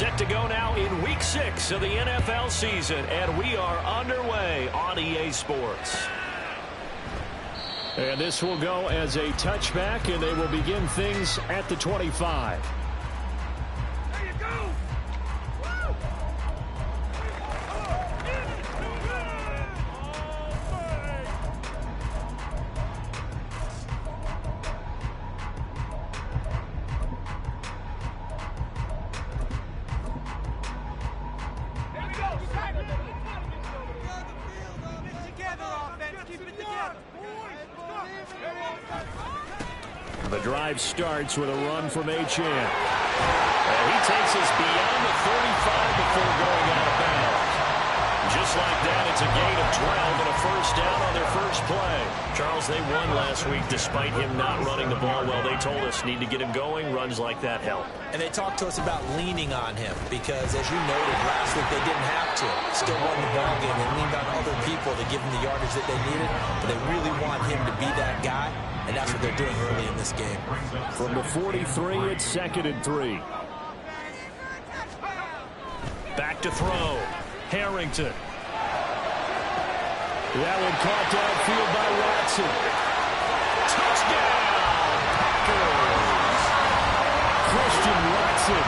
Set to go now in Week 6 of the NFL season, and we are underway on EA Sports. And this will go as a touchback, and they will begin things at the 25. There you go! Woo! The drive starts with a run from Achane. And he takes us beyond the 35 before going out of bounds. Just like that, it's a gain of 12 and a first down on their first play. Charles, they won last week despite him not running the ball well. They told us need to get him going. Runs like that help. And they talked to us about leaning on him because, as you noted, last week they didn't have to. Still won the ball game. They leaned on other people to give them the yardage that they needed. But they really want him to be that guy, and that's what they're doing early in this game. From the 43, it's 2nd and 3. Back to throw. Harrington. That one caught downfield by Watson. Touchdown, Packers! Christian Watson.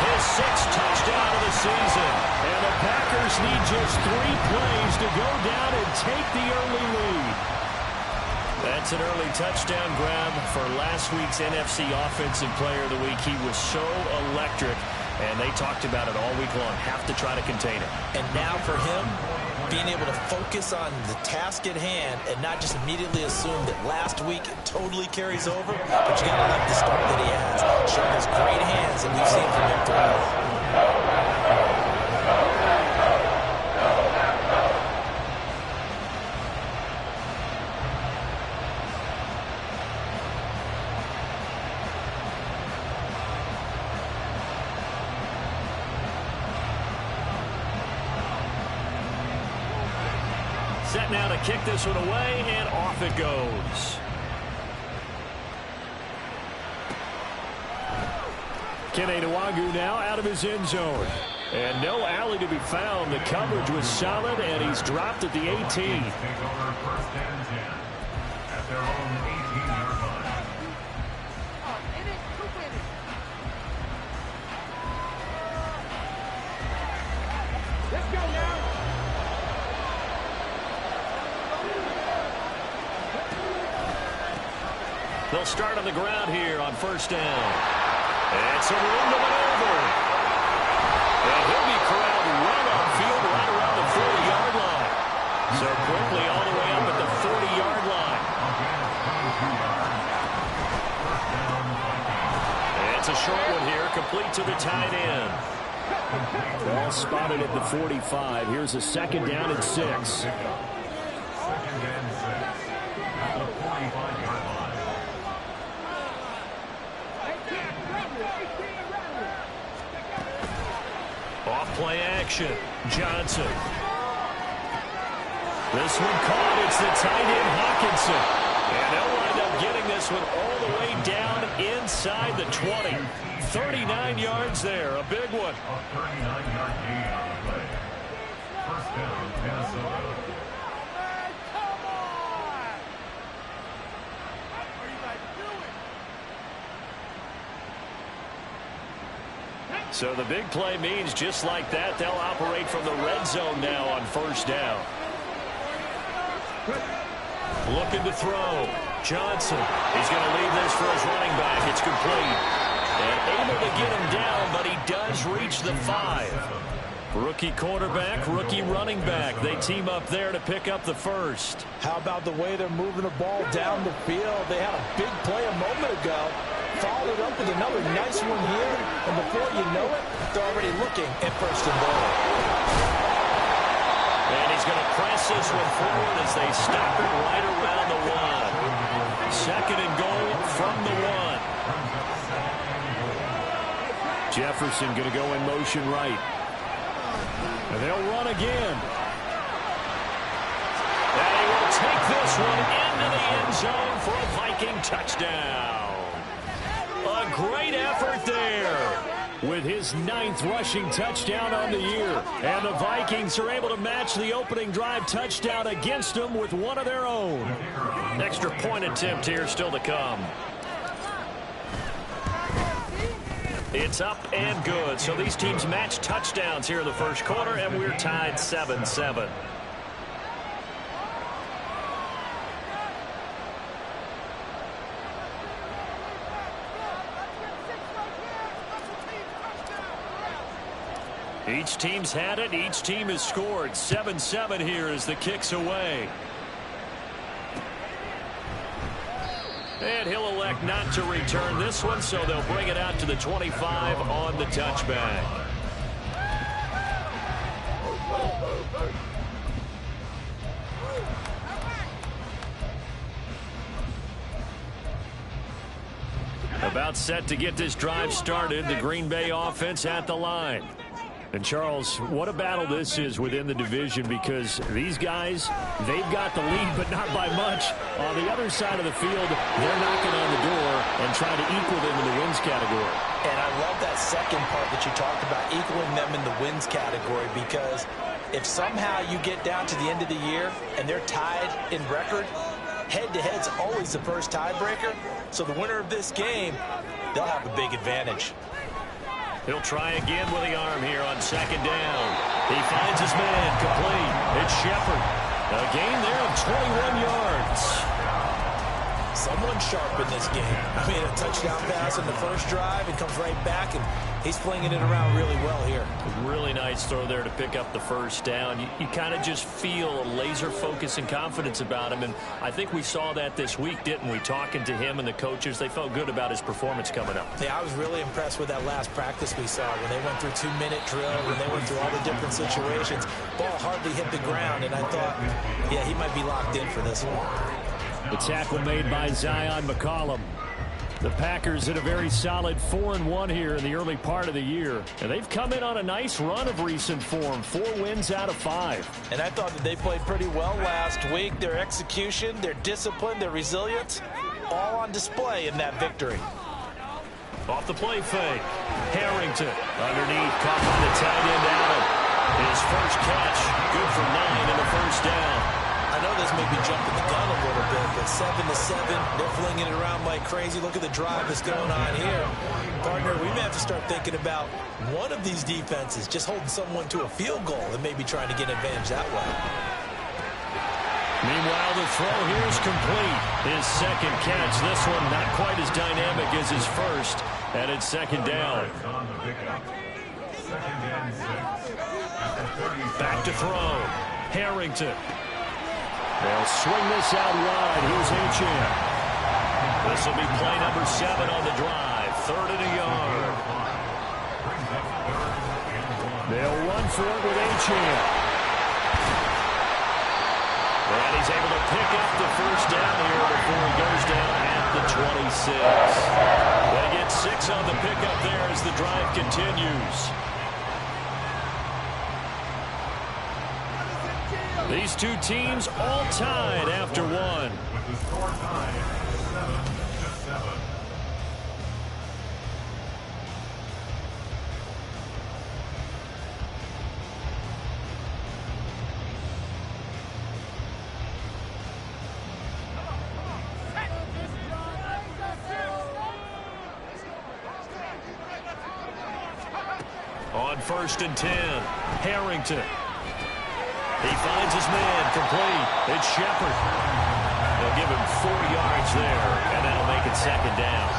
His 6th touchdown of the season. And the Packers need just 3 plays to go down and take the early lead. That's an early touchdown grab for last week's NFC Offensive Player of the Week. He was so electric, and they talked about it all week long. Have to try to contain it. And now for him, being able to focus on the task at hand and not just immediately assume that last week it totally carries over, but you got to like the start that he has, showing his great hands that we've seen from him throughout. Set now to kick this one away, and off it goes. Kene Nwagu now out of his end zone. And no alley to be found. The coverage was solid, and he's dropped at the 18. Take over 1st and 10 at their own 18-yard line. Let's go now! They'll start on the ground here on 1st down. And some room to maneuver. And he'll be corralled right on field, right around the 40-yard line. So quickly all the way up at the 40-yard line. And it's a short one here, complete to the tight end. Ball spotted at the 45. Here's a 2nd down and 6. 2nd and 6 at the 45-yard line. Off play action. Johnson. This one caught. It's the tight end Hawkinson. And they'll wind up getting this one all the way down inside the 20. 39 yards there. A big one. A 39-yard gain on the play. 1st down, Minnesota. So the big play means just like that, they'll operate from the red zone now on 1st down. Looking to throw. Johnson. He's going to leave this for his running back. It's complete. And able to get him down, but he does reach the 5. Rookie quarterback, rookie running back. They team up there to pick up the 1st. How about the way they're moving the ball down the field? They had a big play a moment ago. Followed up with another nice one here. And before you know it, they're already looking at 1st and goal. And he's going to press this one forward as they stop it right around the 1. 2nd and goal from the 1. Jefferson going to go in motion right. And they'll run again. And he will take this one into the end zone for a Viking touchdown. A great effort there. with his 9th rushing touchdown on the year. And the Vikings are able to match the opening drive touchdown against them with one of their own. Extra point attempt here still to come. It's up and good. So these teams match touchdowns here in the first quarter, and we're tied 7-7. Each team's had it. Each team has scored. 7-7 here as the kick's away. And he'll elect not to return this one, so they'll bring it out to the 25 on the touchback. About set to get this drive started. The Green Bay offense at the line. And, Charles, what a battle this is within the division, because these guys, they've got the lead, but not by much. On the other side of the field, they're knocking on the door and trying to equal them in the wins category. And I love that second part that you talked about, equaling them in the wins category, because if somehow you get down to the end of the year and they're tied in record, head-to-head's always the first tiebreaker. So the winner of this game, they'll have a big advantage. He'll try again with the arm here on second down. He finds his man complete. It's Shepard. A gain there of 21 yards. Someone sharp in this game. I mean, a touchdown pass in the first drive and comes right back, and he's flinging it around really well here. Really nice throw there to pick up the first down. You kind of just feel a laser focus and confidence about him, and I think we saw that this week, didn't we? Talking to him and the coaches, they felt good about his performance coming up. Yeah, I was really impressed with that last practice we saw when they went through 2-minute drill, when they went through all the different situations. Ball hardly hit the ground, and I thought, yeah, he might be locked in for this one. The tackle made by Zion McCollum. The Packers in a very solid 4-1 here in the early part of the year. And they've come in on a nice run of recent form. 4 wins out of 5. And I thought that they played pretty well last week. Their execution, their discipline, their resilience, all on display in that victory. Off the play fake. Harrington underneath, caught by the tight end Allen. His first catch, good for 9 and a first down. I know this may be jumping the gun a little bit, but 7-7, they're flinging it around like crazy. Look at the drive that's going on here. Partner, we may have to start thinking about one of these defenses just holding someone to a field goal and maybe trying to get an advantage that way. Meanwhile, the throw here is complete. His second catch, this one not quite as dynamic as his first, and it's second down. Back to throw. Harrington. They'll swing this out wide. Here's Achane. This will be play number 7 on the drive. 3rd and a yard. They'll run for it with Achane. And he's able to pick up the first down here before he goes down at the 26. They get 6 on the pickup there as the drive continues. These two teams all tied after one. With the score tied 7-7. On 1st and 10, Harrington. He finds his man complete. It's Shepard. They'll give him 4 yards there, and that'll make it second down.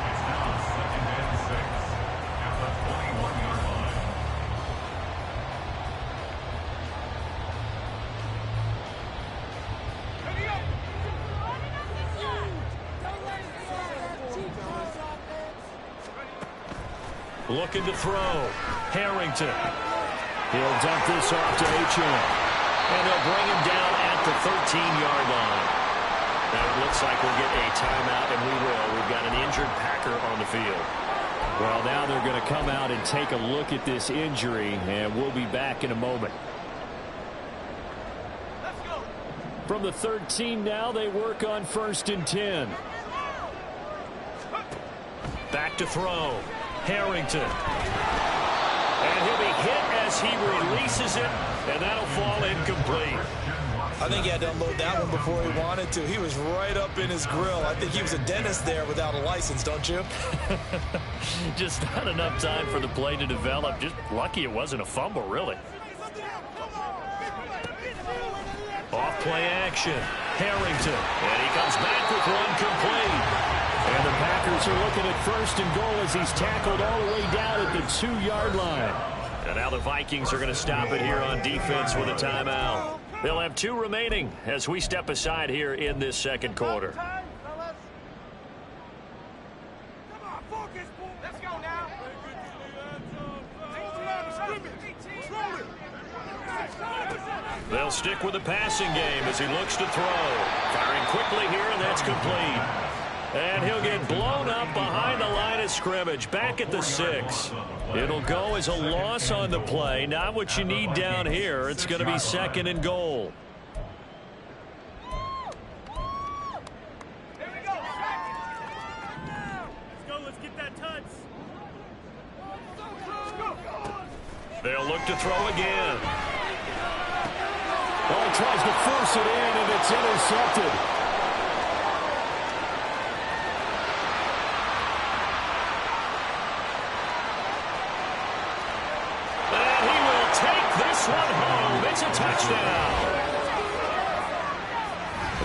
It's now 2nd and 6 at the 21-yard line. Looking to throw. Harrington. He'll dump this off to Achane. And they'll bring him down at the 13-yard line. Now it looks like we'll get a timeout, and we will. We've got an injured Packer on the field. Well, now they're going to come out and take a look at this injury, and we'll be back in a moment. From the 13 now, they work on 1st and 10. Back to throw. Harrington. And he'll be hit as he releases it, and that'll fall incomplete. I think he had to unload that one before he wanted to. He was right up in his grill. I think he was a dentist there without a license, don't you? Just not enough time for the play to develop. Just lucky it wasn't a fumble, really. Off play action. Harrington. And he comes back with one complete. And the Packers are looking at 1st and goal as he's tackled all the way down at the 2-yard line. And now the Vikings are going to stop it here on defense with a timeout. They'll have 2 remaining as we step aside here in this second quarter. Let's go now. They'll stick with the passing game as he looks to throw. Firing quickly here, and that's complete. And he'll get blown up behind the line of scrimmage, back at the 6. It'll go as a loss on the play. Not what you need down here. It's going to be 2nd and goal. Let's get that touch. They'll look to throw again. Oh, he tries to force it in, and it's intercepted. And he will take this one home. It's a touchdown.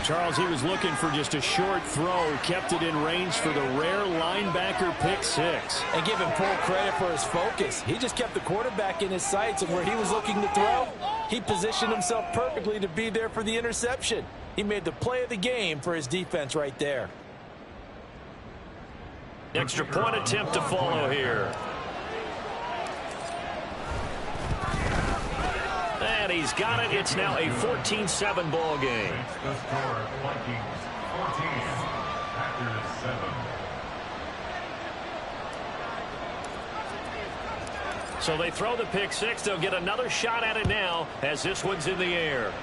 Charles, he was looking for just a short throw, kept it in range for the rare linebacker pick 6. And give him full credit for his focus. He just kept the quarterback in his sights, and where he was looking to throw, he positioned himself perfectly to be there for the interception. He made the play of the game for his defense right there. Extra point attempt to follow here. And he's got it. It's now a 14-7 ball game. The score, Vikings 14, Packers 7. So they throw the pick 6. They'll get another shot at it now as this one's in the air.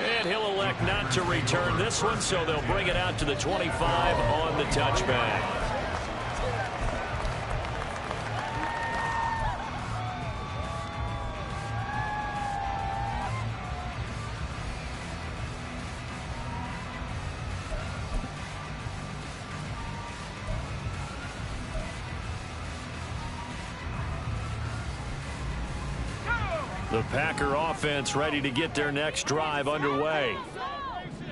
And he'll elect not to return this one, so they'll bring it out to the 25 on the touchback. The Packer offense ready to get their next drive underway.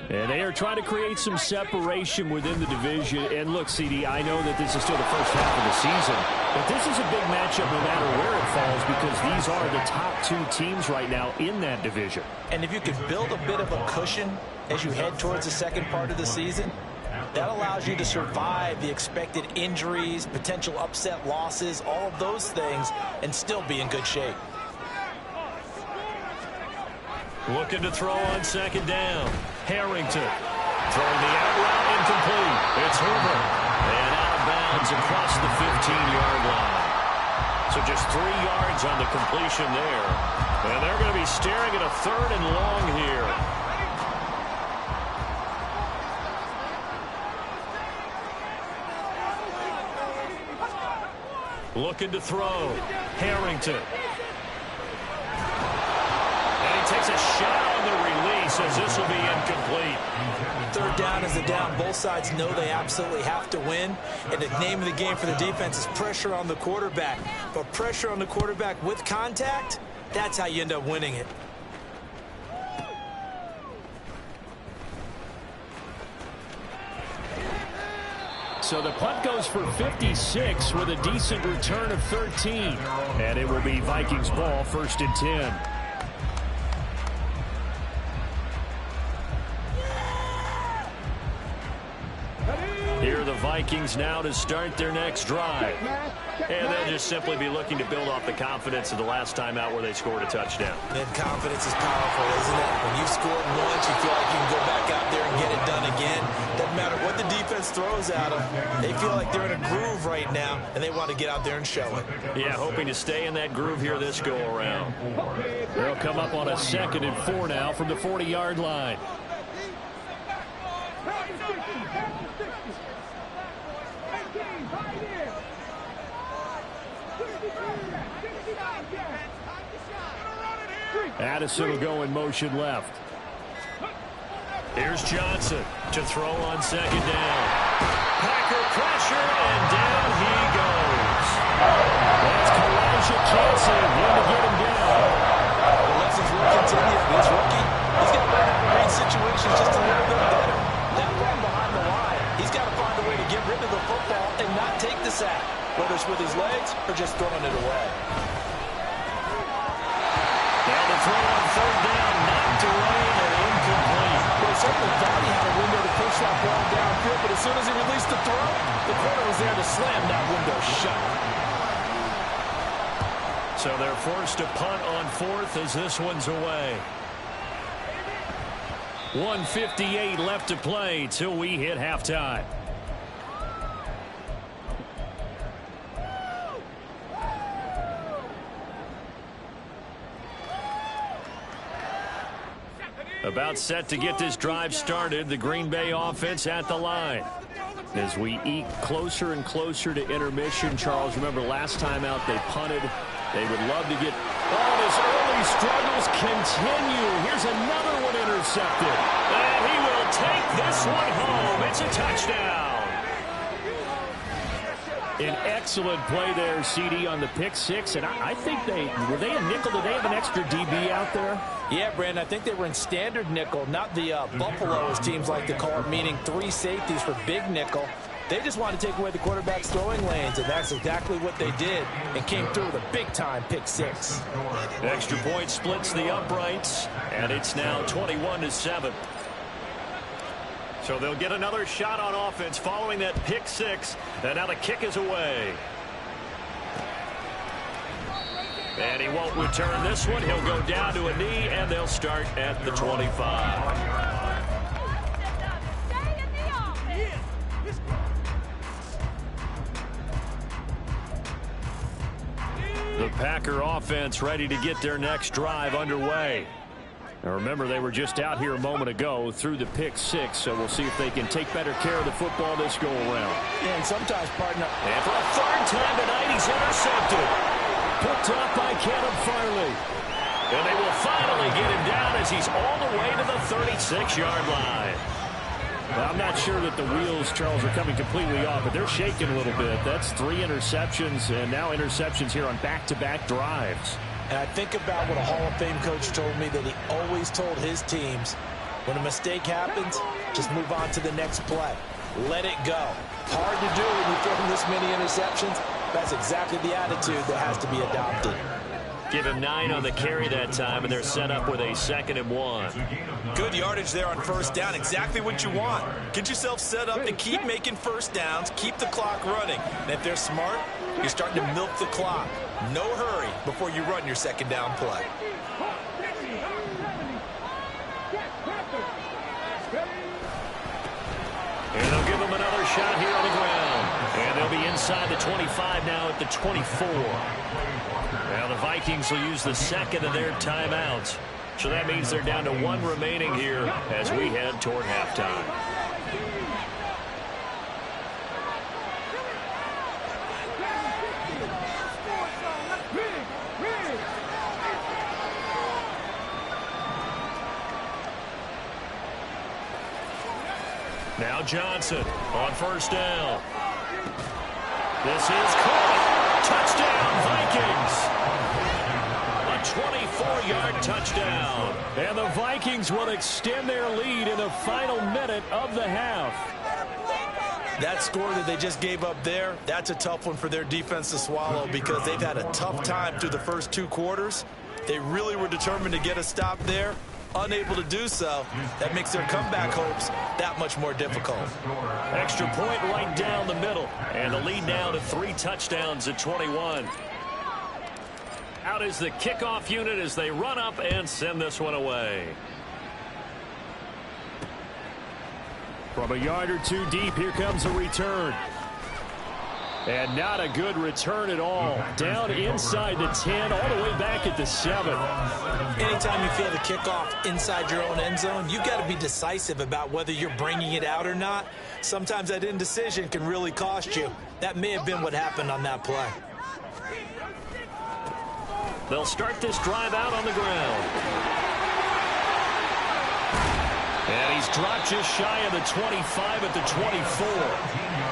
And they are trying to create some separation within the division. And look, CD, I know that this is still the first half of the season, but this is a big matchup no matter where it falls because these are the top 2 teams right now in that division. And if you could build a bit of a cushion as you head towards the second part of the season, that allows you to survive the expected injuries, potential upset losses, all of those things, and still be in good shape. Looking to throw on 2nd down. Harrington throwing the out route incomplete. It's Hoover. And out of bounds across the 15-yard line. So just 3 yards on the completion there. And they're going to be staring at a 3rd and long here. Looking to throw. Harrington. Takes a shot on the release as this will be incomplete. 3rd down is the down. Both sides know they absolutely have to win. And the name of the game for the defense is pressure on the quarterback. But pressure on the quarterback with contact, that's how you end up winning it. So the punt goes for 56 with a decent return of 13. And it will be Vikings ball, 1st and 10. Here are the Vikings now to start their next drive. And they'll just simply be looking to build off the confidence of the last time out where they scored a touchdown. And confidence is powerful, isn't it? When you've scored once, you feel like you can go back out there and get it done again. Doesn't matter what the defense throws at them. They feel like they're in a groove right now, and they want to get out there and show it. Yeah, hoping to stay in that groove here this go-around. They'll come up on a 2nd and 4 now from the 40-yard line. Addison will go in motion left. Here's Johnson to throw on second down. Packer pressure, and down he goes. That's Kalijah Kancey going to get him down. The lessons will continue. This rookie, he's got to read situations just a little bit better. That run behind the line, he's got to find a way to get rid of the football and not take the sack, whether it's with his legs or just throwing it away. Now the throw on third down, knocked away and incomplete. Well, certainly thought he had a window to push that ball downfield, but as soon as he released the throw, the corner was there to slam that window shut. So they're forced to punt on fourth as this one's away. 1:58 left to play till we hit halftime. About set to get this drive started, the Green Bay offense at the line. As we eke closer and closer to intermission, Charles, remember last time out they punted. They would love to get... Oh, his early struggles continue. Here's another one intercepted. And he will take this one home. It's a touchdown. An excellent play there, CD, on the pick six. And I think were they a nickel? Did they have an extra DB out there? Yeah, Brandon, I think they were in standard nickel, not the Buffalo, as teams like to call it, meaning three safeties for big nickel. They just wanted to take away the quarterback's throwing lanes, and that's exactly what they did, and came through with a big-time pick six. Extra point splits the uprights, and it's now 21-7. So they'll get another shot on offense following that pick six, and now the kick is away. And he won't return this one. He'll go down to a knee, and they'll start at the 25. The Packer offense ready to get their next drive underway. Now remember, they were just out here a moment ago through the pick six, so we'll see if they can take better care of the football this go around. And sometimes, partner. And for a third time tonight, he's intercepted. Picked off by Caleb Farley. And they will finally get him down as he's all the way to the 36-yard line. Well, I'm not sure that the wheels, Charles, are coming completely off, but they're shaking a little bit. That's 3 interceptions, and now interceptions here on back-to-back drives. And I think about what a Hall of Fame coach told me that he always told his teams, when a mistake happens, just move on to the next play. Let it go. Hard to do when you throw this many interceptions. That's exactly the attitude that has to be adopted. Give him 9 on the carry that time, and they're set up with a 2nd and 1. Good yardage there on first down. Exactly what you want. Get yourself set up and keep making first downs. Keep the clock running. And if they're smart, you're starting to milk the clock. No hurry before you run your 2nd down play. And they'll give him another shot here on the ground. And they'll be inside the 25 now at the 24. Now the Vikings will use the 2nd of their timeouts. So that means they're down to 1 remaining here as we head toward halftime. Now Johnson on first down. This is caught. Touchdown, Vikings. A 24-yard touchdown. And the Vikings will extend their lead in the final minute of the half. That score that they just gave up there, that's a tough one for their defense to swallow because they've had a tough time through the first 2 quarters. They really were determined to get a stop there. Unable to do so, that makes their comeback hopes that much more difficult. Extra point right down the middle. And the lead now to 3 touchdowns at 21. Out is the kickoff unit as they run up and send this one away. From a yard or 2 deep, here comes a return. And not a good return at all. Down inside the 10, all the way back at the 7. Anytime you feel the kickoff inside your own end zone, you've got to be decisive about whether you're bringing it out or not. Sometimes that indecision can really cost you. That may have been what happened on that play. They'll start this drive out on the ground. And he's dropped just shy of the 25 at the 24.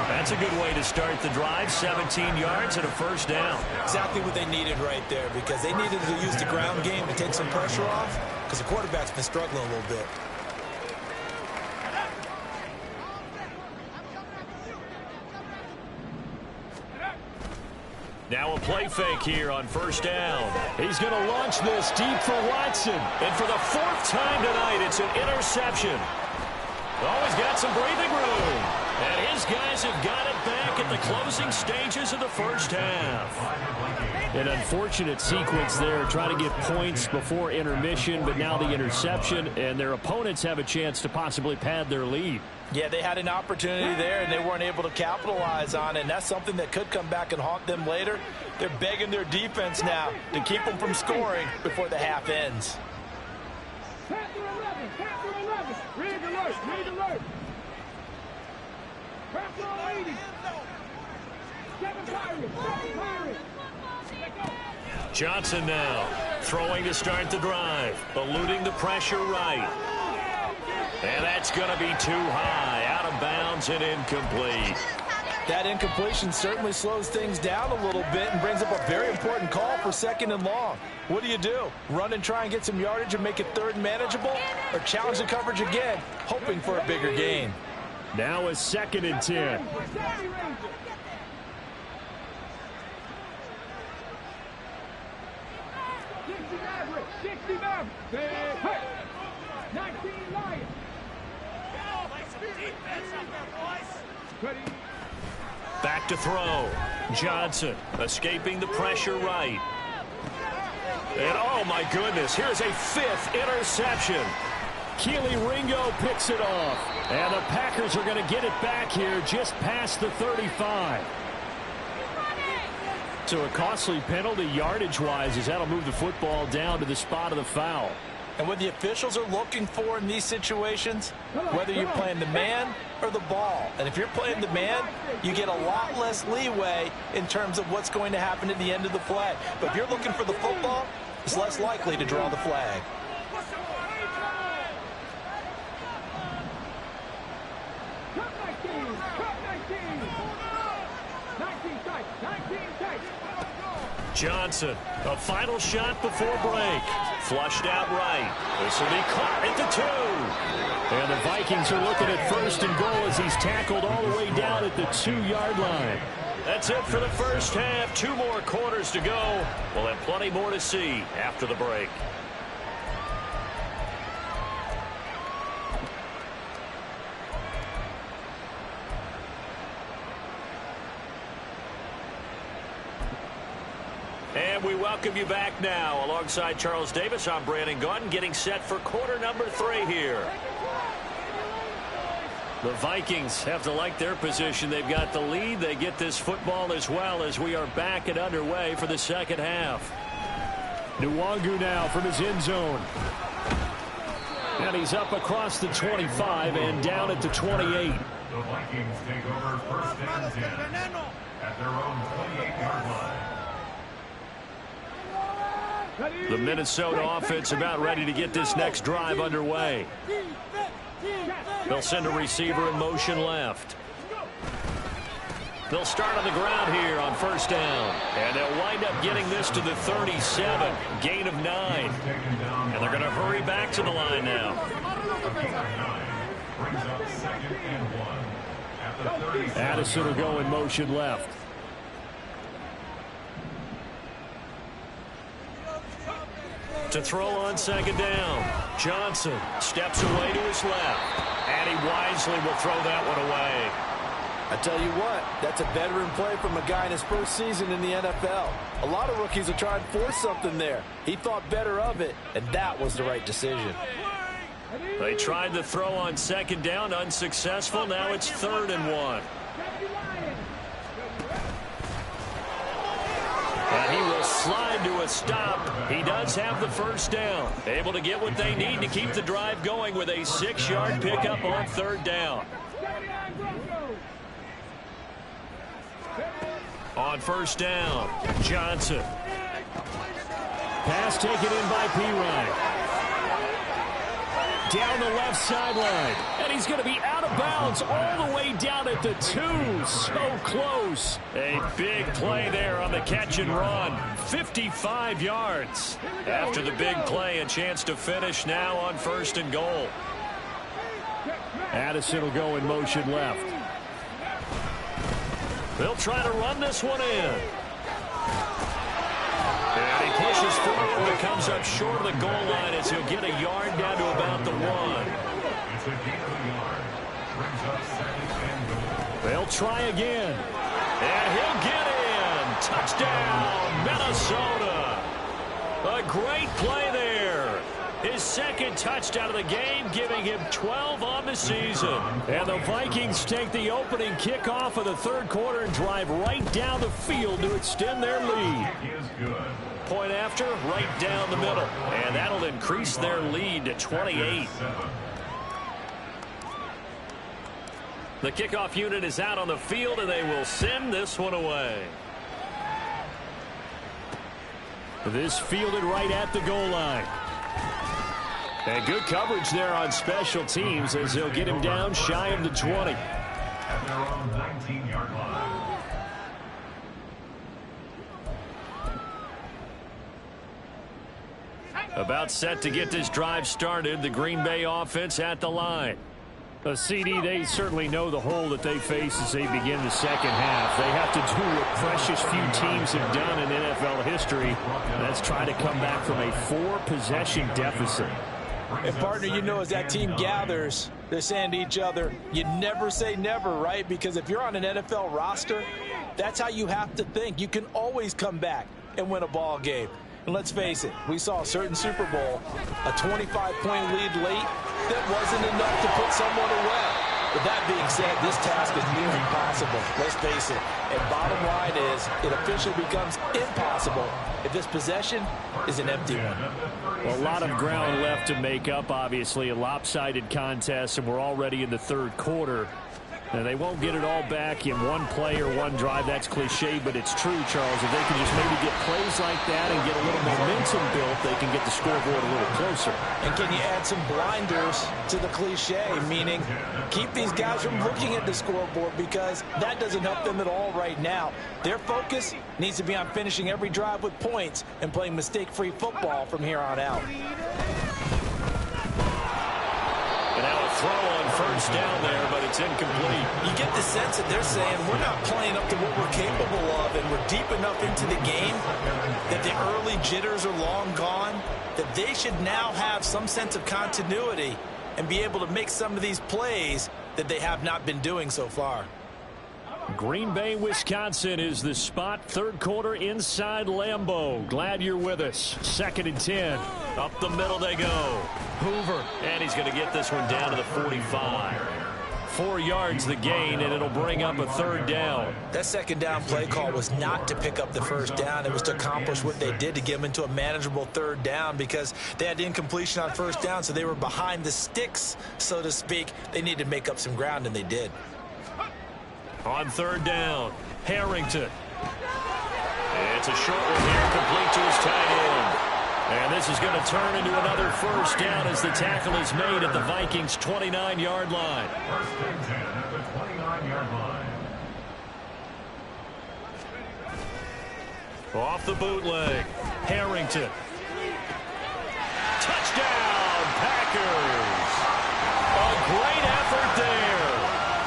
That's a good way to start the drive. 17 yards and a first down. Exactly what they needed right there, because they needed to use the ground game to take some pressure off, because the quarterback's been struggling a little bit. Now a play fake here on first down. He's going to launch this deep for Watson. And for the fourth time tonight, it's an interception. Always got some breathing room. And his guys have got it back at the closing stages of the first half. An unfortunate sequence there, trying to get points before intermission, but now the interception, and their opponents have a chance to possibly pad their lead. Yeah, they had an opportunity there, and they weren't able to capitalize on it, and that's something that could come back and haunt them later. They're begging their defense now to keep them from scoring before the half ends. Panther 11. Red alert. Panther 80. Seven Pirates. Johnson now throwing to start the drive, eluding the pressure right. And that's going to be too high, out of bounds and incomplete. That incompletion certainly slows things down a little bit and brings up a very important call for second and long. What do? Run and try and get some yardage and make it third and manageable, or challenge the coverage again, hoping for a bigger gain? Now a 2nd and 10. Back to throw. Johnson escaping the pressure right. And oh my goodness, here's a 5th interception. Keely Ringo picks it off. And the Packers are going to get it back here just past the 35. So a costly penalty yardage-wise, as that'll move the football down to the spot of the foul. And what the officials are looking for in these situations, whether you're playing the man or the ball. And if you're playing the man, you get a lot less leeway in terms of what's going to happen at the end of the play. But if you're looking for the football, it's less likely to draw the flag. Johnson, a final shot before break. Flushed out right. This will be caught at the 2. And the Vikings are looking at 1st and goal as he's tackled all the way down at the 2-yard line. That's it for the first half. 2 more quarters to go. We'll have plenty more to see after the break. And we welcome you back now. Alongside Charles Davis, I'm Brandon Gaudin, getting set for quarter number 3 here. The Vikings have to like their position. They've got the lead. They get this football as well as we are back and underway for the second half. Nwangu now from his end zone. And he's up across the 25 and down at the 28. The Vikings take over 1st and 10 at their own 28-yard line. The Minnesota offense about ready to get this next drive underway. They'll send a receiver in motion left. They'll start on the ground here on 1st down. And they'll wind up getting this to the 37. Gain of 9. And they're going to hurry back to the line now. Addison will go in motion left. To throw on 2nd down. Johnson steps away to his left. And he wisely will throw that one away. I tell you what, that's a veteran play from a guy in his first season in the NFL. A lot of rookies will try and force something there. He thought better of it, and that was the right decision. They tried the throw on 2nd down, unsuccessful. Now it's 3rd and 1. And he will slide to a stop. He does have the 1st down. Able to get what they need to keep the drive going with a 6-yard pickup on 3rd down. On 1st down, Johnson. Pass taken in by Pirine. Down the left sideline. And he's going to be out of bounds all the way down at the 2. So close. A big play there on the catch and run. 55 yards. After the big play, a chance to finish now on 1st and goal. Addison will go in motion left. They'll try to run this one in. And he pushes forward, but comes up short of the goal line as he'll get a yard down to about the 1. It's a gain of a yard. Brings up 2nd and goal. They'll try again. And he'll get in. Touchdown, Minnesota. A great play there. His 2nd touchdown of the game, giving him 12 on the season. And the Vikings take the opening kickoff of the 3rd quarter and drive right down the field to extend their lead. Is good. Point after, right down the middle. And that'll increase their lead to 28. The kickoff unit is out on the field, and they will send this one away. This fielded right at the goal line. And good coverage there on special teams as they'll get him down shy of the 20. At their own 19-yard line. About set to get this drive started. The Green Bay offense at the line. A CD, they certainly know the hole that they face as they begin the 2nd half. They have to do what precious few teams have done in NFL history. And that's try to come back from a 4-possession deficit. And, partner, you know, as that team gathers, they're saying to each other, you never say never, right? Because if you're on an NFL roster, that's how you have to think. You can always come back and win a ball game. And let's face it, we saw a certain Super Bowl, a 25-point lead late, that wasn't enough to put someone away. But that being said, this task is near impossible. Let's face it. And bottom line is, it officially becomes impossible if this possession is an empty one. Well, a lot of ground left to make up, obviously. A lopsided contest, and we're already in the 3rd quarter. And they won't get it all back in one play or one drive. That's cliche, but it's true, Charles. If they can just maybe get plays like that and get a little momentum built, they can get the scoreboard a little closer. And can you add some blinders to the cliche, meaning keep these guys from looking at the scoreboard, because that doesn't help them at all right now. Their focus needs to be on finishing every drive with points and playing mistake-free football from here on out. And now a throw on 1st down there, but it's incomplete. You get the sense that they're saying we're not playing up to what we're capable of, and we're deep enough into the game that the early jitters are long gone, that they should now have some sense of continuity and be able to make some of these plays that they have not been doing so far. Green Bay, Wisconsin is the spot. 3rd quarter inside Lambeau. Glad you're with us. 2nd and 10. Up the middle they go. Hoover. And he's going to get this one down to the 45. 4 yards the gain, and it'll bring up a 3rd down. That 2nd down play call was not to pick up the 1st down. It was to accomplish what they did, to get them into a manageable 3rd down, because they had incompletion on 1st down, so they were behind the sticks, so to speak. They needed to make up some ground, and they did. On 3rd down, Harrington. It's a short one here, complete to his tight end. And this is going to turn into another 1st down as the tackle is made at the Vikings' 29-yard line. 1st and 10 at the 29-yard line. Off the bootleg, Harrington. Touchdown, Packers. A great effort there.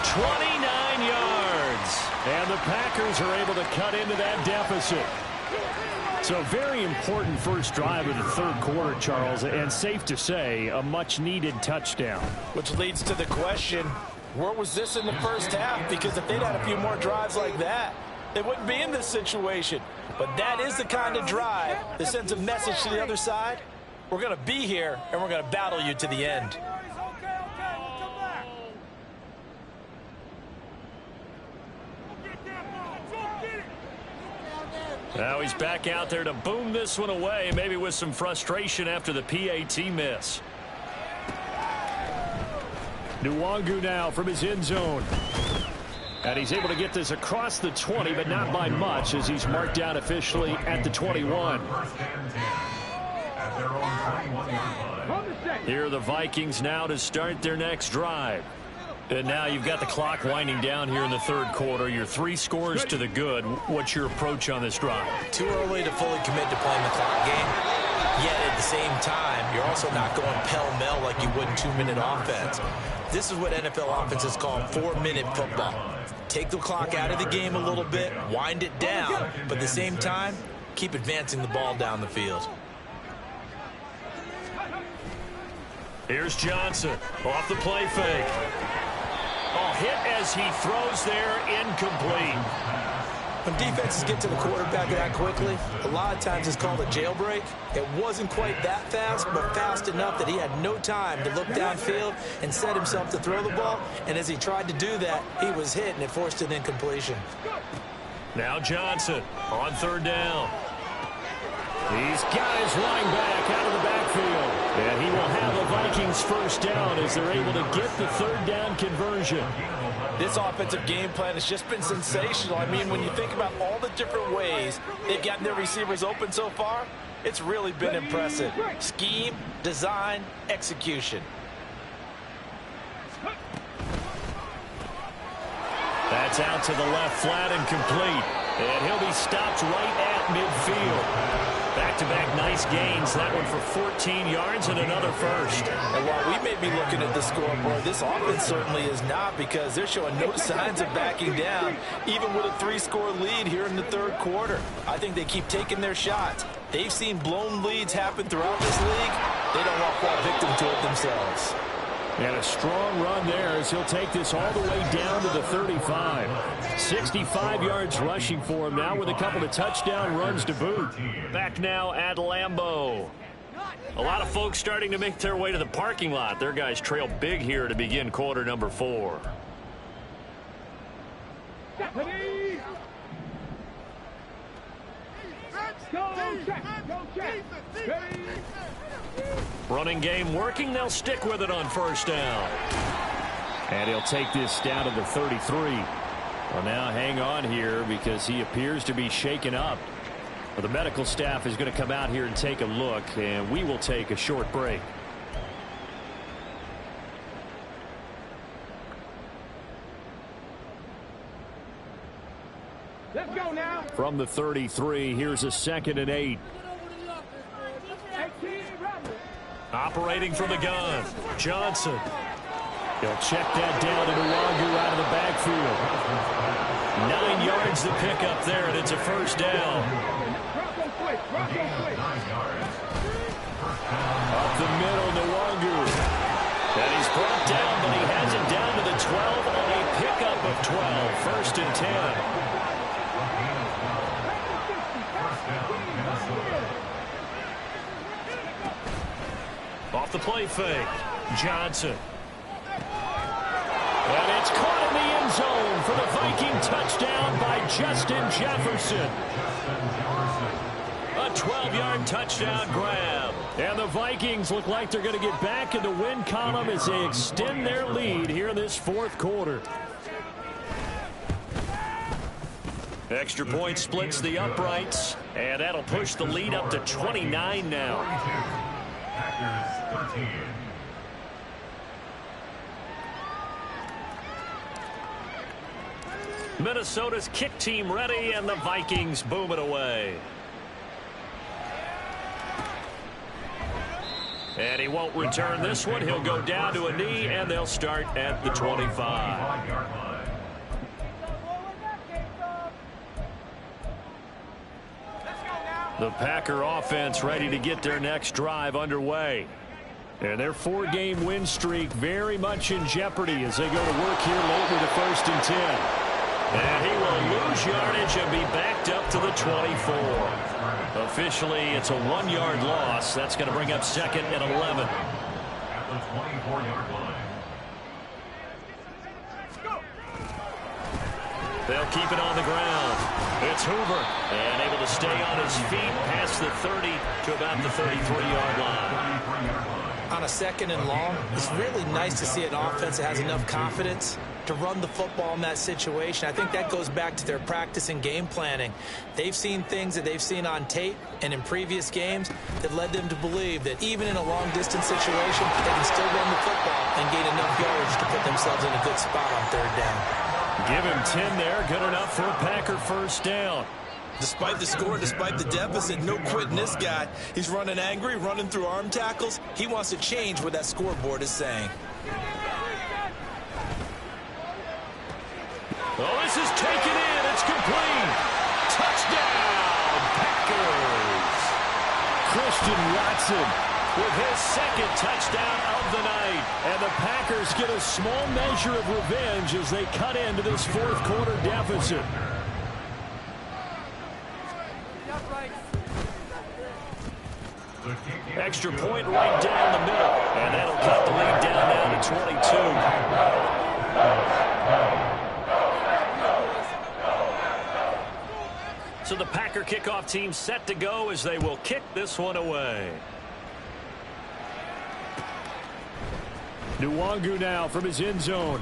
29 yards. And the Packers are able to cut into that deficit. So very important first drive of the 3rd quarter, Charles, and safe to say a much-needed touchdown. Which leads to the question, where was this in the 1st half? Because if they'd had a few more drives like that, they wouldn't be in this situation. But that is the kind of drive that sends a message to the other side. We're going to be here, and we're going to battle you to the end. Now he's back out there to boom this one away, maybe with some frustration after the PAT miss. Nwangu now from his end zone. And he's able to get this across the 20, but not by much, as he's marked down officially at the 21. 1st and 10. at their own 21-yard line. Here are the Vikings now to start their next drive. And now you've got the clock winding down here in the third quarter. You're 3 scores to the good. What's your approach on this drive? Too early to fully commit to playing the clock game. Yet at the same time, you're also not going pell-mell like you would in 2-minute offense. This is what NFL offenses call 4-minute football. Take the clock out of the game a little bit, wind it down, but at the same time, keep advancing the ball down the field. Here's Johnson off the play fake. Oh, hit as he throws there, incomplete. When defenses get to the quarterback that quickly, a lot of times it's called a jailbreak. It wasn't quite that fast, but fast enough that he had no time to look downfield and set himself to throw the ball. And as he tried to do that, he was hit, and it forced an incompletion. Now Johnson on third down. He's got his running back out of the backfield. And he will have a Vikings first down as they're able to get the third down conversion. This offensive game plan has just been sensational. I mean, when you think about all the different ways they've gotten their receivers open so far, it's really been impressive. Scheme, design, execution. That's out to the left, flat and complete. And he'll be stopped right at midfield. Back-to-back nice gains. That one for 14 yards and another first. And while we may be looking at the scoreboard, this offense certainly is not, because they're showing no signs of backing down, even with a 3-score lead here in the third quarter. I think they keep taking their shots. They've seen blown leads happen throughout this league. They don't want to fall victim to it themselves. And a strong run there as he'll take this all the way down to the 35. 65 yards rushing for him now with a couple of touchdown runs to boot. Back now at Lambeau. A lot of folks starting to make their way to the parking lot. Their guys trail big here to begin quarter number 4. Running game working. They'll stick with it on first down. And he'll take this down to the 33. Well, now hang on here because he appears to be shaken up. Well, the medical staff is going to come out here and take a look, and we will take a short break. Let's go now. From the 33, here's a 2nd and 8. Operating from the gun, Johnson. He'll check that down to Nwangu out of the backfield. 9 yards to pick up there, and it's a first down. Up the middle, Nwangu. And he's brought down, but he has it down to the 12 on a pickup of 12. First and 10. Off the play fake, Johnson. And it's caught in the end zone for the Viking touchdown by Justin Jefferson. A 12-yard touchdown grab. And the Vikings look like they're going to get back in the win column as they extend their lead here in this fourth quarter. Extra point splits the uprights, and that'll push the lead up to 29 now. Packers 13. Minnesota's kick team ready, and the Vikings boom it away. And he won't return this one. He'll go down to a knee, and they'll start at the 25. The Packer offense ready to get their next drive underway. And their 4-game win streak very much in jeopardy as they go to work here late with the 1st and 10. And he will lose yardage and be backed up to the 24. Officially, it's a 1-yard loss. That's going to bring up 2nd and 11. At the 24-yard line. They'll keep it on the ground. It's Hoover, and able to stay on his feet past the 30 to about the 33-yard line. On a 2nd and long, it's really nice to see an offense that has enough confidence to run the football in that situation. I think that goes back to their practice and game planning. They've seen things that they've seen on tape and in previous games that led them to believe that even in a long-distance situation, they can still run the football and gain enough yardage to put themselves in a good spot on third down. Give him 10 there. Good enough for a Packer first down. Despite the score, despite the deficit, no quitting this guy. He's running angry, running through arm tackles. He wants to change what that scoreboard is saying. Oh, this is taken in. It's complete. Touchdown, Packers. Christian Watson with his second touchdown of the night. And the Packers get a small measure of revenge as they cut into this fourth quarter deficit. Extra point right down the middle. And that'll cut the lead down to 22. So the Packer kickoff team set to go as they will kick this one away. Nwangu now from his end zone.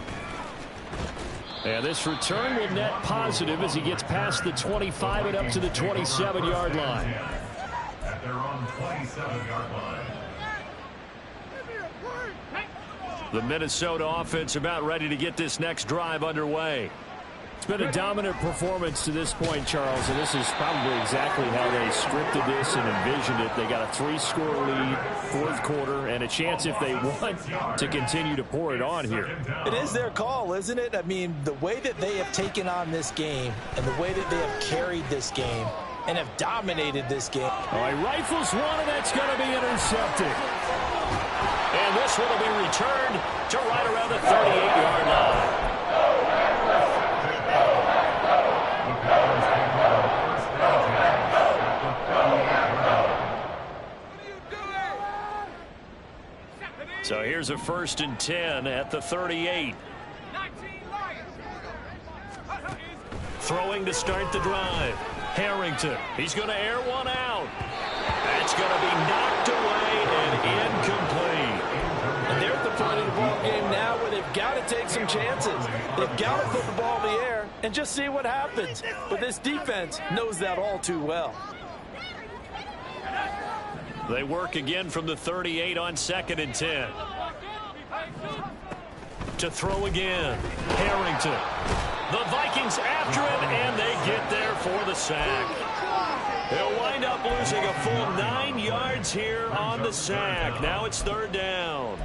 And this return will net positive as he gets past the 25 and up to the 27-yard line. At their own 27-yard line. The Minnesota offense about ready to get this next drive underway. It's been a dominant performance to this point, Charles, and this is probably exactly how they scripted this and envisioned it. They got a 3-score lead, fourth quarter, and a chance if they want to continue to pour it on here. It is their call, isn't it? I mean, the way that they have taken on this game and the way that they have carried this game and have dominated this game. All right, rifles one, and that's going to be intercepted. And this one will be returned to right around the 38-yard line. So here's a 1st and 10 at the 38. Throwing to start the drive. Harrington. He's going to air one out. That's going to be knocked away and incomplete. And they're at the point of the ball game now where they've got to take some chances. They've got to put the ball in the air and just see what happens. But this defense knows that all too well. They work again from the 38 on 2nd and 10. To throw again. Harrington. The Vikings after him, and they get there for the sack. They'll wind up losing a full 9 yards here on the sack. Now it's 3rd down.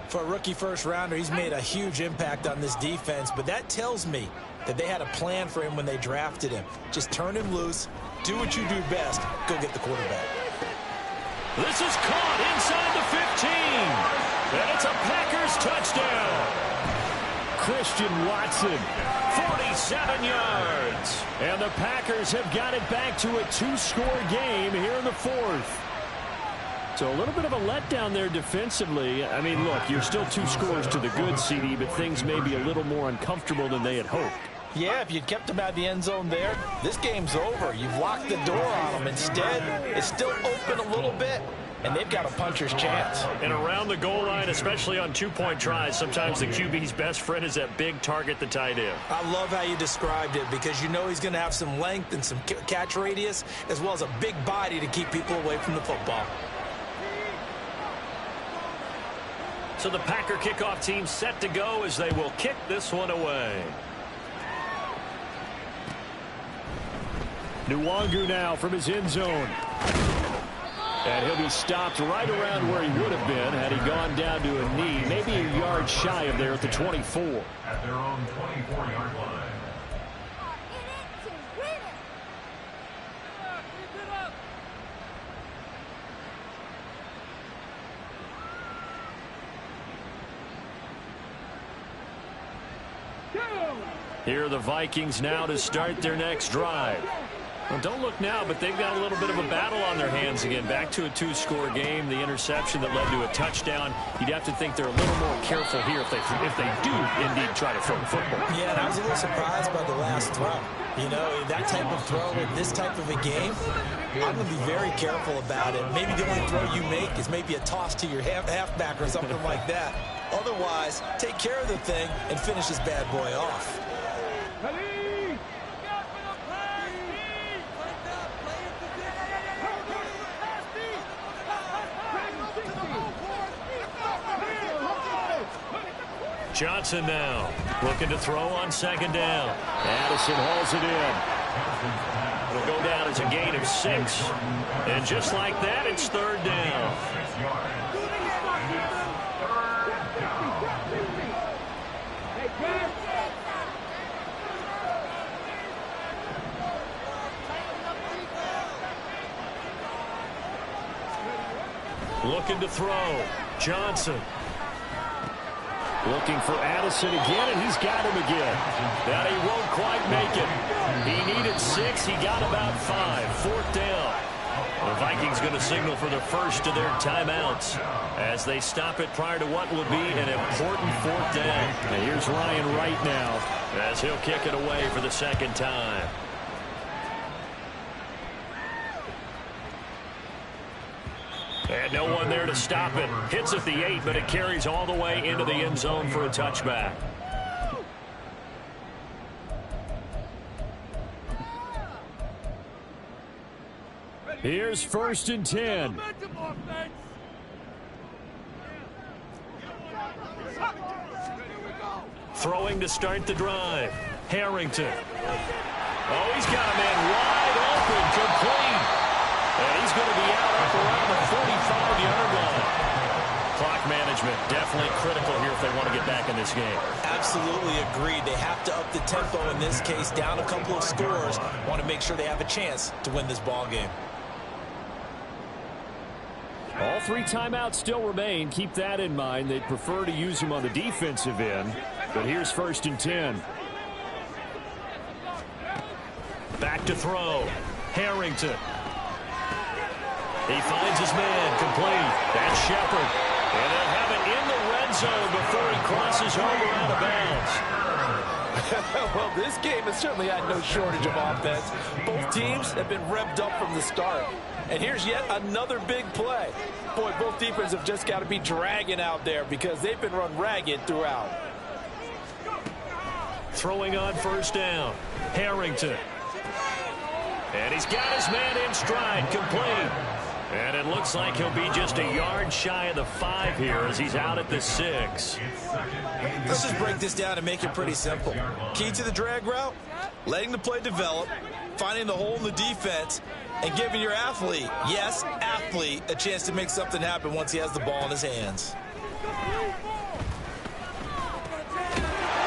For a rookie first-rounder, he's made a huge impact on this defense, but that tells me that they had a plan for him when they drafted him. Just turn him loose, do what you do best, go get the quarterback. This is caught inside the 15. And it's a Packers touchdown. Christian Watson, 47 yards. And the Packers have got it back to a 2-score game here in the 4th. So a little bit of a letdown there defensively. I mean, look, you're still 2 scores to the good, CD, but things may be a little more uncomfortable than they had hoped. Yeah, if you kept them out of the end zone there, this game's over. You've locked the door on them. Instead, it's still open a little bit, and they've got a puncher's chance. And around the goal line, especially on 2-point tries, sometimes the QB's best friend is that big target, the tight end. I love how you described it because you know he's going to have some length and some catch radius as well as a big body to keep people away from the football. So the Packer kickoff team set to go as they will kick this one away. Nwangu now from his end zone. And he'll be stopped right around where he would have been had he gone down to a knee, maybe a yard shy of there at the 24. At their own 24-yard line. Here are the Vikings now to start their next drive. Well, don't look now, but they've got a little bit of a battle on their hands again. Back to a 2-score game. The interception that led to a touchdown. You'd have to think they're a little more careful here if they do indeed try to throw the football. Yeah, and I was a little surprised by the last throw. You know, that type of throw in this type of a game, I'm going to be very careful about it. Maybe the only throw you make is maybe a toss to your halfback or something like that. Otherwise, take care of the thing and finish this bad boy off. Ready? Johnson now looking to throw on second down. Addison hauls it in. It'll go down as a gain of 6. And just like that, it's third down. Looking to throw. Johnson. Looking for Addison again, and he's got him again. That he won't quite make it. He needed 6. He got about 5. Fourth down. The Vikings going to signal for the first of their timeouts as they stop it prior to what will be an important fourth down. And here's Ryan Wright now as he'll kick it away for the second time. And no one there to stop it. Hits at the 8, but it carries all the way into the end zone for a touchback. Here's 1st and 10. Throwing to start the drive. Harrington. Oh, he's got a man wide open, complete. And he's going to be out up around the 45-yard line. Clock management definitely critical here if they want to get back in this game. Absolutely agreed. They have to up the tempo in this case, down a couple of scores. Want to make sure they have a chance to win this ball game. All 3 timeouts still remain. Keep that in mind. They'd prefer to use them on the defensive end. But here's 1st and 10. Back to throw. Harrington. He finds his man, complete. That's Shepard. And they'll have it in the red zone before he crosses over out of bounds. Well, this game has certainly had no shortage of offense. Both teams have been revved up from the start. And here's yet another big play. Boy, both defenses have just got to be dragging out there because they've been run ragged throughout. Throwing on 1st down. Harrington. And he's got his man in stride, complete. And it looks like he'll be just a yard shy of the 5 here as he's out at the 6. Let's just break this down and make it pretty simple. Key to the drag route, letting the play develop, finding the hole in the defense, and giving your athlete, yes, athlete, a chance to make something happen once he has the ball in his hands.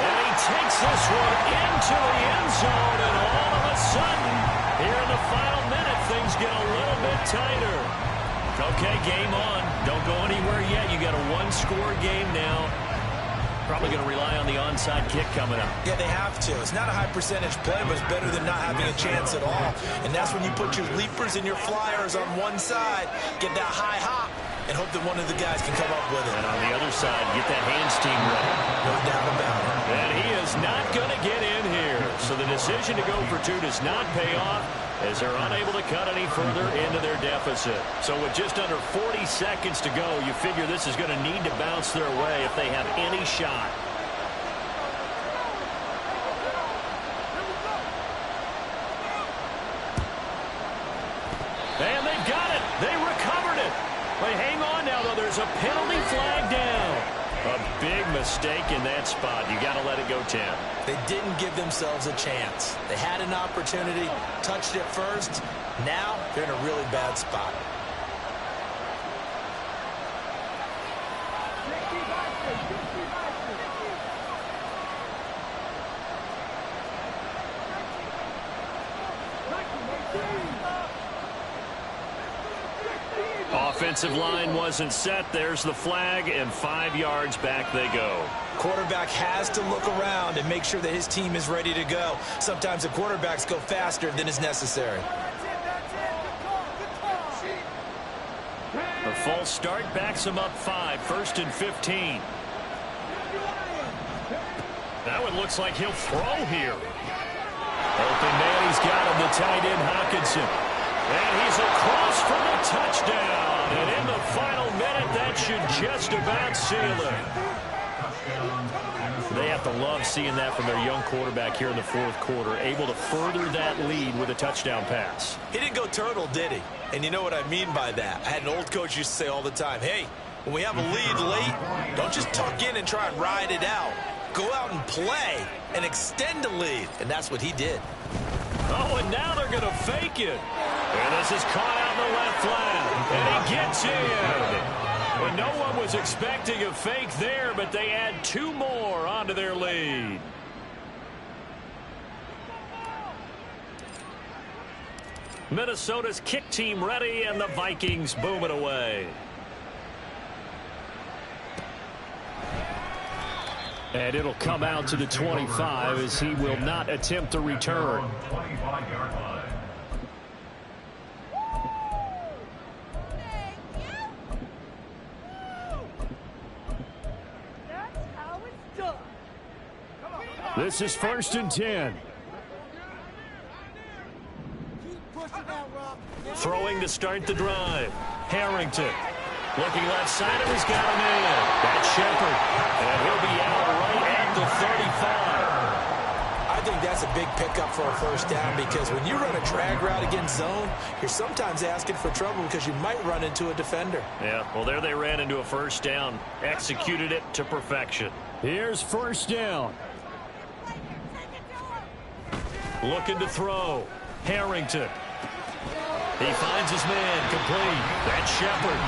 And he takes this one into the end zone, and all of a sudden, here in the final minute, things get a little bit tighter. Okay, game on. Don't go anywhere yet. You got a 1-score game now. Probably going to rely on the onside kick coming up. Yeah, they have to. It's not a high percentage play, but it's better than not having a chance at all. And that's when you put your leapers and your flyers on one side, get that high hop, and hope that one of the guys can come up with it. And on the other side, get that hands team ready. No doubt about it. And he is not going to get in here. So the decision to go for 2 does not pay off as they're unable to cut any further into their deficit. So with just under 40 seconds to go, you figure this is going to need to bounce their way if they have any shot. And they've got it. They recovered it. But hang on now, though. There's a penalty flag down. A big mistake in that spot. You got to let it go 10. They didn't give themselves a chance. They had an opportunity, touched it first. Now they're in a really bad spot. Offensive line wasn't set. There's the flag, and 5 yards back they go. Quarterback has to look around and make sure that his team is ready to go. Sometimes the quarterbacks go faster than is necessary. A false start backs him up 5. 1st and 15. That one looks like he'll throw here. Open man, he's got him, the tight end Hawkinson. And he's across for the touchdown. And in the final minute, that should just about seal it. They have to love seeing that from their young quarterback here in the fourth quarter, able to further that lead with a touchdown pass. He didn't go turtle, did he? And you know what I mean by that. I had an old coach used to say all the time, hey, when we have a lead late, don't just tuck in and try and ride it out. Go out and play and extend the lead. And that's what he did. Oh, and now they're going to fake it. And this is caught out in the left flat. And he gets in. Well, no one was expecting a fake there, but they add 2 more onto their lead. Minnesota's kick team ready, and the Vikings boom it away. And it'll come out to the 25 as he will not attempt to return. 25-yard line. This is 1st and 10. Throwing to start the drive. Harrington. Looking left side, and he's got him in. That's Shepard. And he'll be out right at the 35. I think that's a big pickup for a first down because when you run a drag route against zone, you're sometimes asking for trouble because you might run into a defender. Yeah, well, there they ran into a first down. Executed it to perfection. Here's 1st down. Looking to throw. Harrington. He finds his man complete. That's Shepard.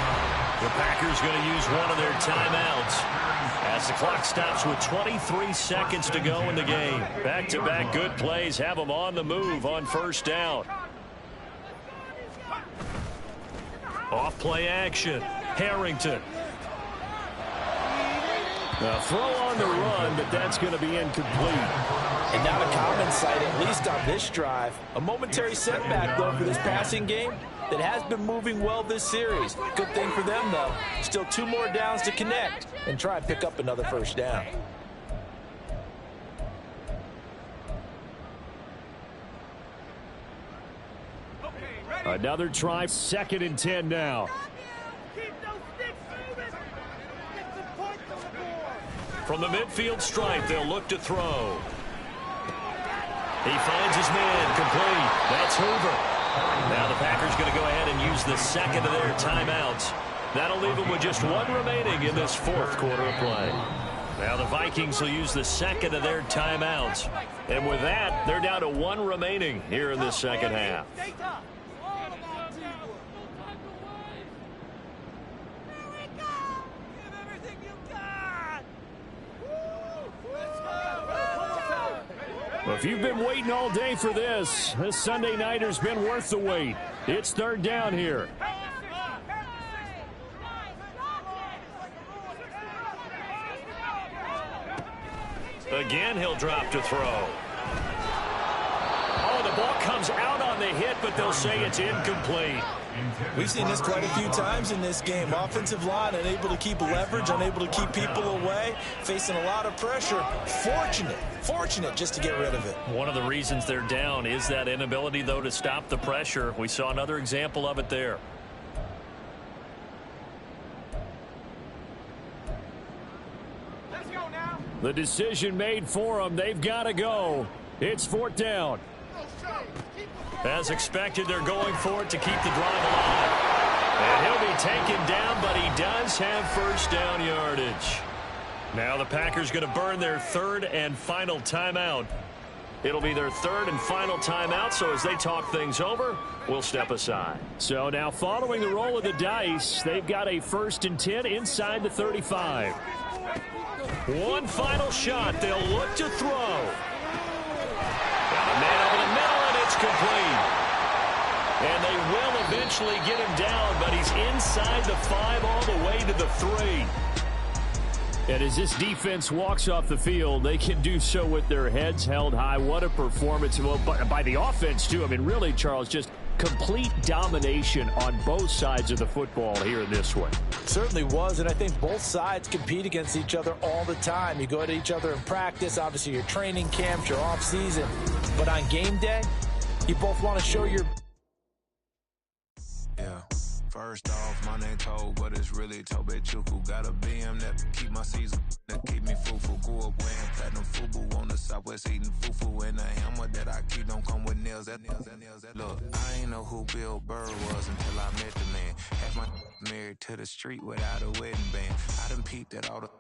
The Packers going to use one of their timeouts as the clock stops with 23 seconds to go in the game. Back-to-back good plays have them on the move on 1st down. Off play action. Harrington. A throw on the run, but that's going to be incomplete. And not a common sight, at least on this drive. A momentary setback, though, for this passing game that has been moving well this series. Good thing for them, though. Still 2 more downs to connect and try and pick up another first down. Another try, 2nd and 10 now. From the midfield stripe, they'll look to throw. He finds his man complete. That's Hoover. Now the Packers going to go ahead and use the 2nd of their timeouts. That'll leave them with just 1 remaining in this 4th quarter of play. Now the Vikings will use the 2nd of their timeouts. And with that, they're down to 1 remaining here in this 2nd half. Well, if you've been waiting all day for this Sunday nighter's been worth the wait. It's 3rd down here. Again, he'll drop to throw. Oh, the ball comes out on the hit, but they'll say it's incomplete. We've seen this quite a few times in this game. Offensive line unable to keep leverage, unable to keep people away, facing a lot of pressure. Fortunate just to get rid of it. One of the reasons they're down is that inability, though, to stop the pressure. We saw another example of it there. Let's go now. The decision made for them. They've got to go. It's 4th down. As expected, they're going for it to keep the drive alive. And he'll be taken down, but he does have 1st down yardage. Now the Packers going to burn their 3rd and final timeout. It'll be their 3rd and final timeout, so as they talk things over, we'll step aside. So now following the roll of the dice, they've got a 1st and 10 inside the 35. One final shot. They'll look to throw. Got a man over the middle, and it's complete. And they will eventually get him down, but he's inside the 5 all the way to the 3. And as this defense walks off the field, they can do so with their heads held high. What a performance. Well, by the offense, too. I mean, really, Charles, just complete domination on both sides of the football here in this one. Certainly was, and I think both sides compete against each other all the time. You go at each other in practice, obviously your training camps, your off-season. But on game day, you both want to show your... Yeah. First off, my name Toad, but it's really Tobe Chuku. Got a BM that keep my season, that keep me fruitful. Grew up wearing platinum FUBU on the Southwest eating fufu. And the hammer that I keep don't come with nails. Look, I ain't know who Bill Burr was until I met the man. Half my married to the street without a wedding band. I done peeped at all the